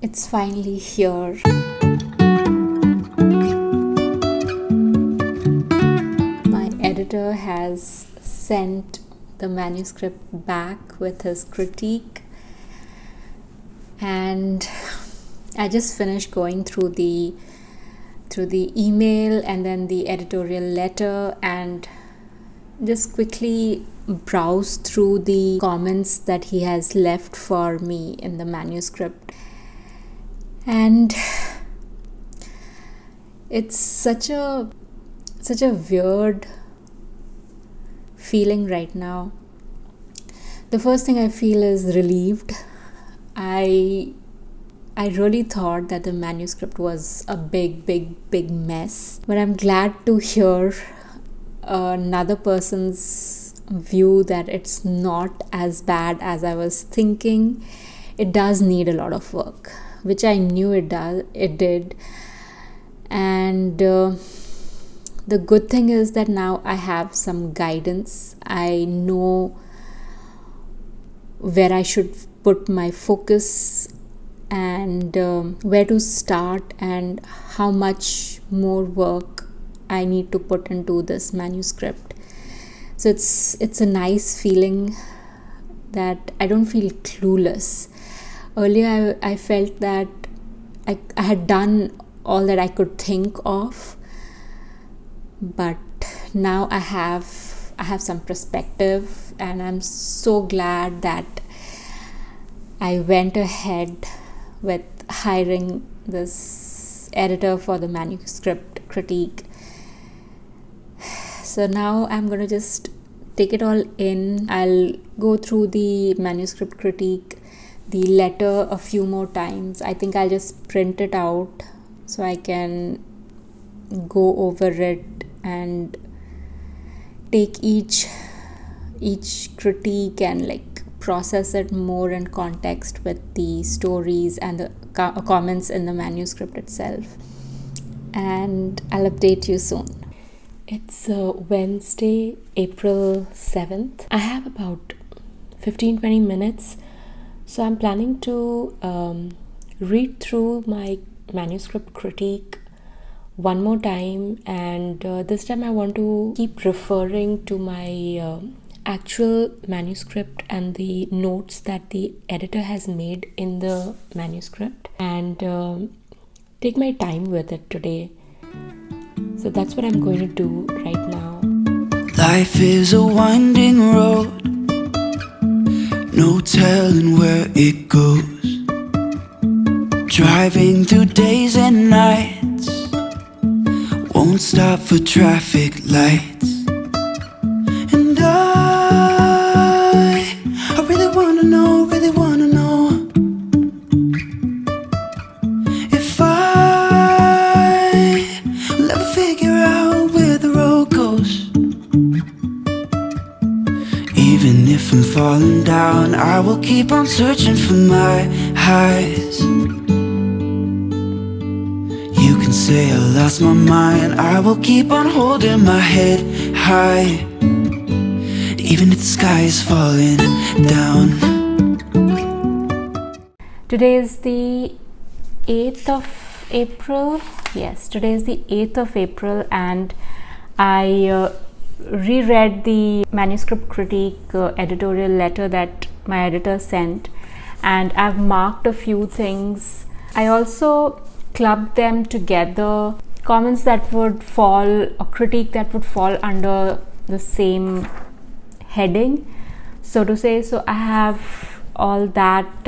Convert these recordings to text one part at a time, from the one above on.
It's finally here. My editor has sent the manuscript back with his critique, and I just finished going through the email and then the editorial letter, and just quickly browse through the comments that he has left for me in the manuscript. And it's such a weird feeling right now. The first thing I feel is relieved. I really thought that the manuscript was a big mess, but I'm glad to hear another person's view that it's not as bad as I was thinking. It does need a lot of work, which I knew it did. And the good thing is that now I have some guidance. I know where I should put my focus and where to start and how much more work I need to put into this manuscript. So it's a nice feeling that I don't feel clueless. Earlier I felt that I had done all that I could think of, but now I have some perspective, and I'm so glad that I went ahead with hiring this editor for the manuscript critique. So now I'm going to just take it all in. I'll go through the manuscript critique, the letter a few more times. I think I'll just print it out so I can go over it and take each critique and process it more in context with the stories and the comments in the manuscript itself. And I'll update you soon. It's Wednesday, April 7th. I have about 15-20 minutes. So I'm planning to read through my manuscript critique one more time, and this time I want to keep referring to my actual manuscript and the notes that the editor has made in the manuscript, and take my time with it today. So that's what I'm going to do right now. Life is a winding road, no telling where it goes. Driving through days and nights, won't stop for traffic lights. And I really wanna know if I will ever figure out where the road goes. Even if I'm falling down, I will keep on searching for my highs. You can say I lost my mind, I will keep on holding my head high, even if the sky is falling down. Today is the 8th of April. Yes, today is the 8th of April, and I reread the manuscript critique editorial letter that my editor sent, and I've marked a few things. I also clubbed them together, comments that would fall, or critique that would fall under the same heading, so to say. So I have all that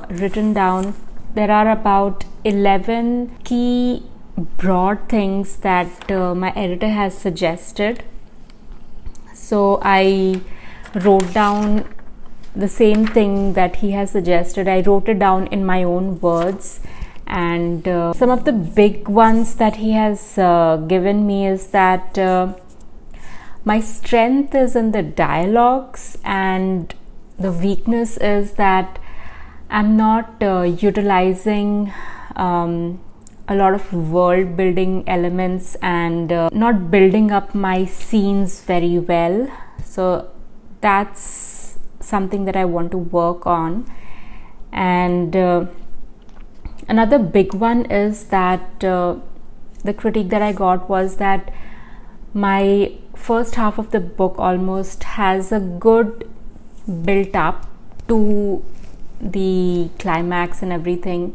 written down. There are about 11 key broad things that my editor has suggested. So I wrote down the same thing that he has suggested. I wrote it down in my own words, and some of the big ones that he has given me is that my strength is in the dialogues, and the weakness is that I'm not utilizing a lot of world building elements and not building up my scenes very well. So that's something that I want to work on. And Another big one is that the critique that I got was that my first half of the book almost has a good built up to the climax and everything,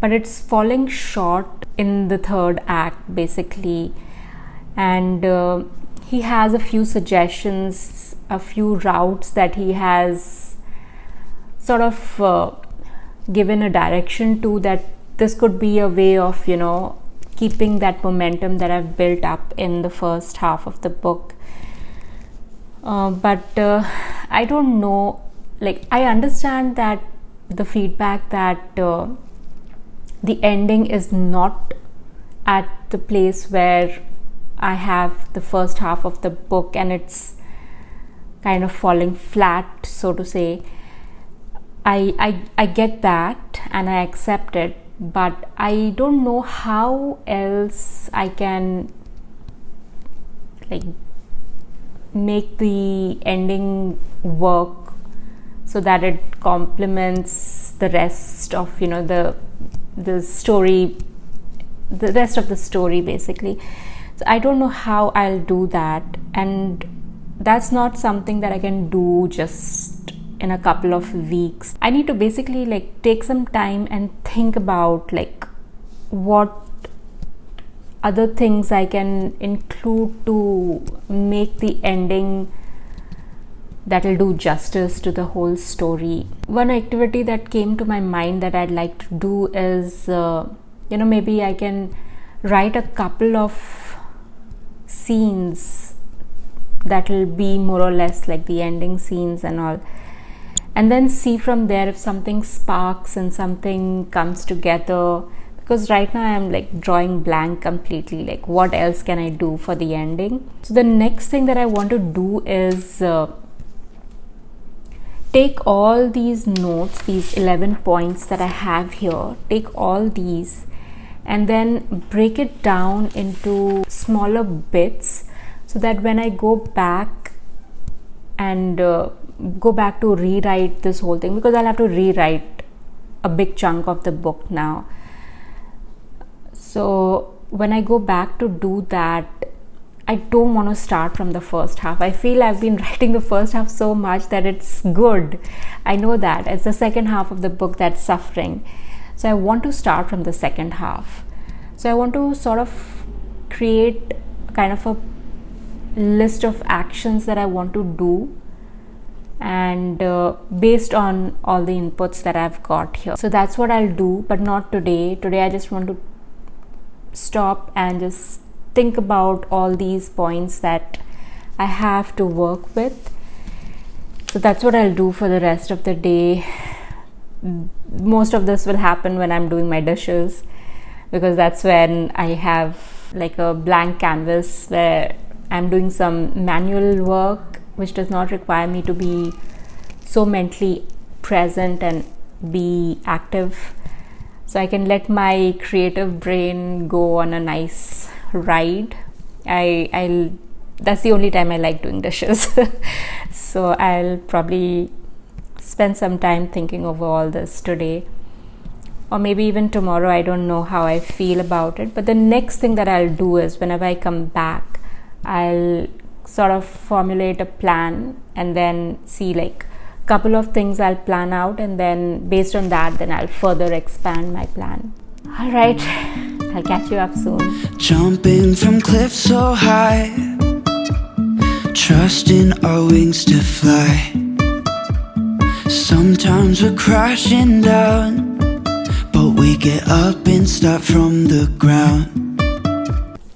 but it's falling short in the third act basically. And he has a few suggestions, a few routes that he has sort of given a direction to, that this could be a way of keeping that momentum that I've built up in the first half of the book. But I don't know, like, I understand that the feedback that the ending is not at the place where I have the first half of the book and it's kind of falling flat, so to say. I get that and I accept it, but I don't know how else I can like make the ending work so that it complements the rest of the story, the rest of the story basically. So I don't know how I'll do that, and that's not something that I can do just in a couple of weeks. I need to basically like take some time and think about like what other things I can include to make the ending that will do justice to the whole story. One activity that came to my mind that I'd like to do is maybe I can write a couple of scenes that will be more or less like the ending scenes and all, and then see from there if something sparks and something comes together, because right now I'm like drawing blank completely, like what else can I do for the ending. So the next thing that I want to do is take all these notes, these 11 points that I have here, take all these and then break it down into smaller bits, so that when I go back and go back to rewrite this whole thing, because I'll have to rewrite a big chunk of the book now. So when I go back to do that, I don't want to start from the first half. I feel I've been writing the first half so much that it's good. I know that. It's the second half of the book that's suffering. So I want to start from the second half. So I want to sort of create kind of a list of actions that I want to do, and based on all the inputs that I've got here. So that's what I'll do, but not today. Today I just want to stop and just think about all these points that I have to work with. So that's what I'll do for the rest of the day. Most of this will happen when I'm doing my dishes, because that's when I have like a blank canvas where I'm doing some manual work which does not require me to be so mentally present and be active. So I can let my creative brain go on a nice ride. That's the only time I like doing dishes. So I'll probably spend some time thinking over all this today, or maybe even tomorrow. I don't know how I feel about it. But the next thing that I'll do is, whenever I come back, I'll sort of formulate a plan and then see like a couple of things I'll plan out, and then based on that, then I'll further expand my plan. All right, I'll catch you up soon. Jumping from cliffs so high, trusting our wings to fly. Sometimes we're crashing down, but we get up and start from the ground.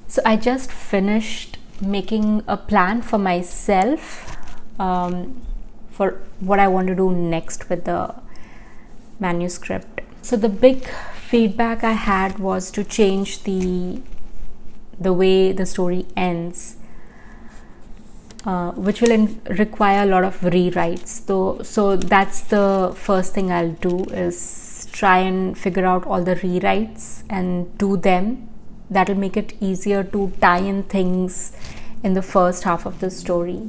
So I just finished making a plan for myself for what I want to do next with the manuscript. So the big feedback I had was to change the way the story ends, which will require a lot of rewrites. So that's the first thing I'll do, is try and figure out all the rewrites and do them. That'll make it easier to tie in things in the first half of the story.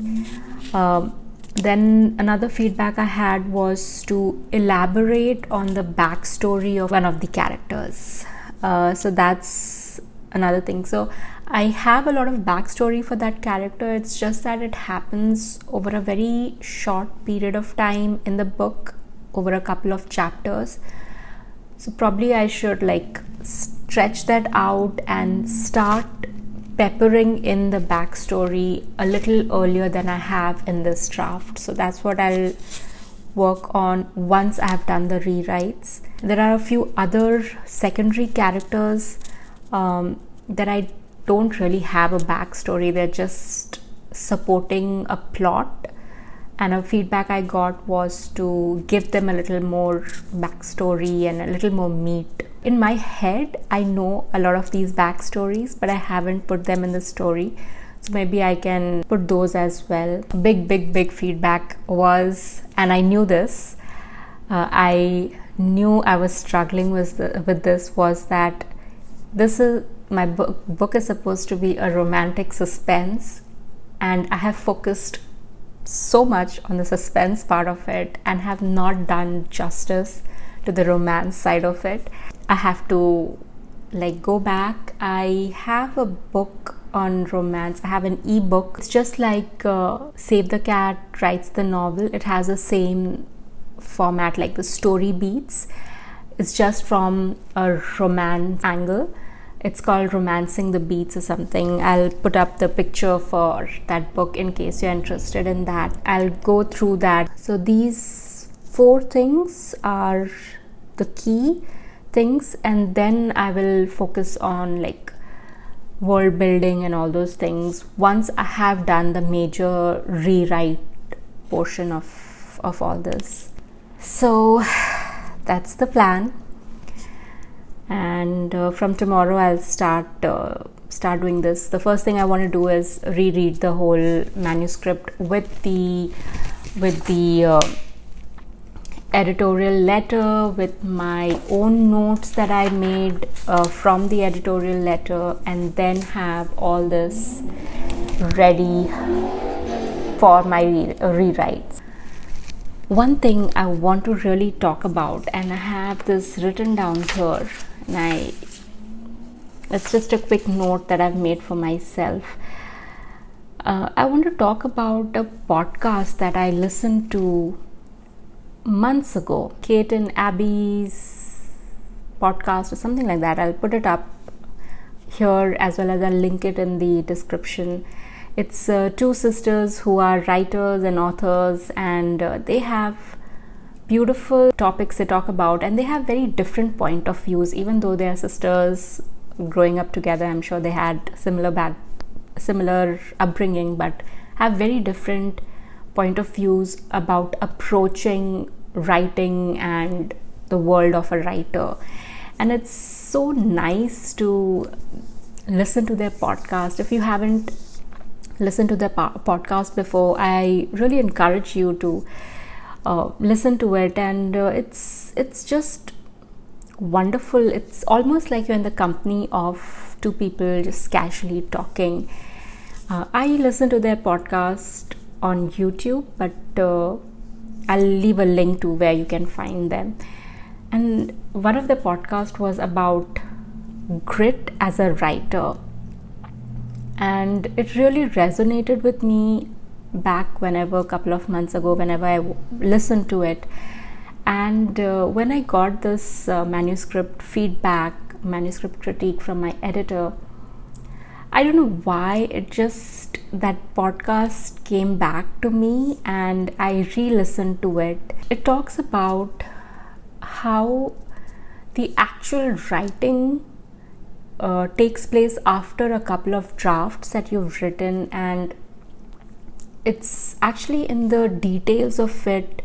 Then another feedback I had was to elaborate on the backstory of one of the characters. So that's another thing. So I have a lot of backstory for that character. It's just that it happens over a very short period of time in the book, over a couple of chapters. So probably I should like stretch that out and start peppering in the backstory a little earlier than I have in this draft. So that's what I'll work on once I have done the rewrites. There are a few other secondary characters that I don't really have a backstory. They're just supporting a plot, and a feedback I got was to give them a little more backstory and a little more meat. In my head, I know a lot of these backstories, but I haven't put them in the story. So maybe I can put those as well. Big feedback was, and I knew this, I knew I was struggling with this, was that this is my book is supposed to be a romantic suspense, and I have focused so much on the suspense part of it and have not done justice to the romance side of it. I have to like go back. I have a book on romance. I have an ebook. It's just like Save the Cat writes the novel. It has the same format, like the story beats. It's just from a romance angle. It's called Romancing the Beats or something. I'll put up the picture for that book in case you're interested in that. I'll go through that. So these 4 things are the key things, and then I will focus on like world building and all those things once I have done the major rewrite portion of all this. So that's the plan. And from tomorrow I'll start doing this. The first thing I want to do is reread the whole manuscript with the editorial letter, with my own notes that I made from the editorial letter, and then have all this ready for my rewrites. One thing I want to really talk about, and I have this written down here, and it's just a quick note that I've made for myself. I want to talk about a podcast that I listened to months ago, Kate and Abby's podcast or something like that. I'll put it up here as well as I'll link it in the description. It's 2 sisters who are writers and authors, and they have beautiful topics they talk about, and they have very different point of views. Even though they are sisters growing up together, I'm sure they had similar upbringing, but have very different point of views about approaching writing and the world of a writer. And it's so nice to listen to their podcast. If you haven't listened to their podcast before, I really encourage you to listen to it. And it's just wonderful. It's almost like you're in the company of 2 people just casually talking. I listen to their podcast on YouTube, but I'll leave a link to where you can find them. And one of the podcasts was about grit as a writer, and it really resonated with me back whenever, a couple of months ago, whenever I listened to it. And when I got this manuscript critique from my editor, I don't know why, that podcast came back to me and I re-listened to it. It talks about how the actual writing takes place after a couple of drafts that you've written, and it's actually in the details of it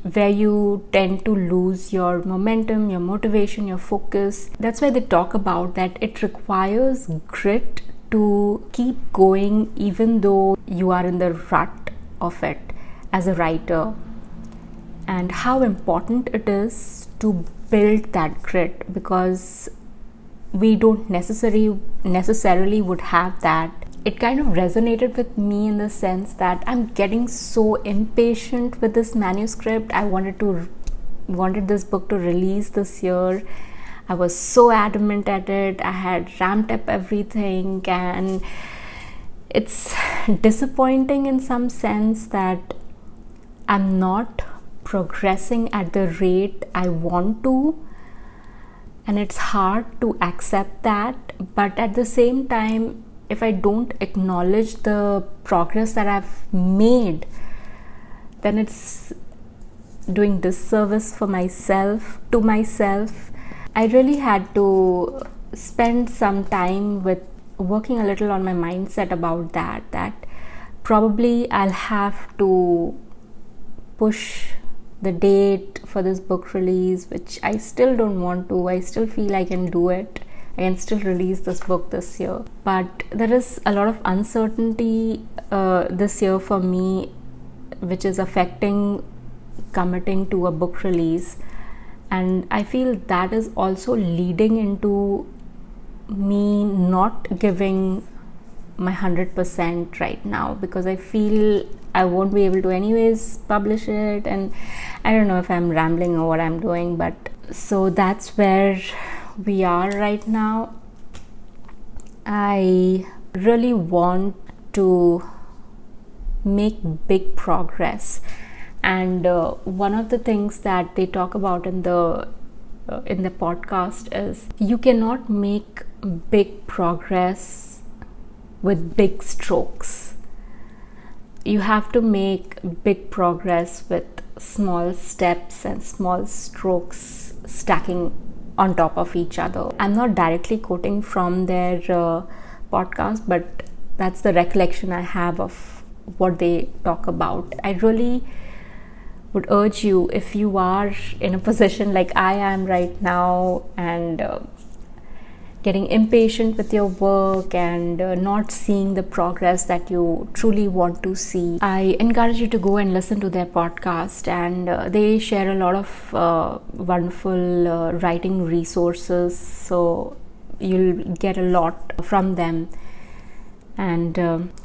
where you tend to lose your momentum, your motivation, your focus. That's why they talk about that it requires grit to keep going even though you are in the rut of it as a writer, and how important it is to build that grit, because we don't necessarily would have that it kind of resonated with me in the sense that I'm getting so impatient with this manuscript. I wanted this book to release this year. I was so adamant at it. I had ramped up everything, and it's disappointing in some sense that I'm not progressing at the rate I want to, and it's hard to accept that. But at the same time, if I don't acknowledge the progress that I've made, then it's doing disservice to myself. I really had to spend some time with working a little on my mindset about that probably I'll have to push the date for this book release, which I still don't want to. I still feel I can do it. I can still release this book this year. But there is a lot of uncertainty this year for me, which is affecting committing to a book release. And I feel that is also leading into me not giving my 100% right now, because I feel I won't be able to anyways publish it. And I don't know if I'm rambling or what I'm doing, but so that's where we are right now. I really want to make big progress, and one of the things that they talk about in the podcast is you cannot make big progress with big strokes. You have to make big progress with small steps and small strokes stacking on top of each other. I'm not directly quoting from their podcast, but that's the recollection I have of what they talk about. I really would urge you, if you are in a position like I am right now, and getting impatient with your work and not seeing the progress that you truly want to see, I encourage you to go and listen to their podcast. And they share a lot of wonderful writing resources, so you'll get a lot from them. And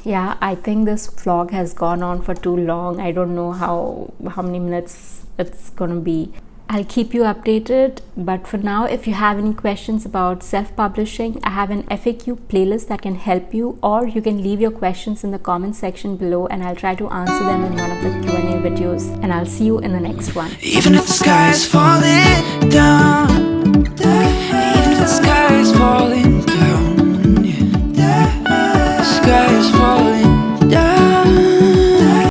yeah, I think this vlog has gone on for too long. I don't know how many minutes it's gonna be. I'll keep you updated, but for now, if you have any questions about self-publishing, I have an FAQ playlist that can help you, or you can leave your questions in the comment section below and I'll try to answer them in one of the Q&A videos. And I'll see you in the next one. Even if the sky is falling down,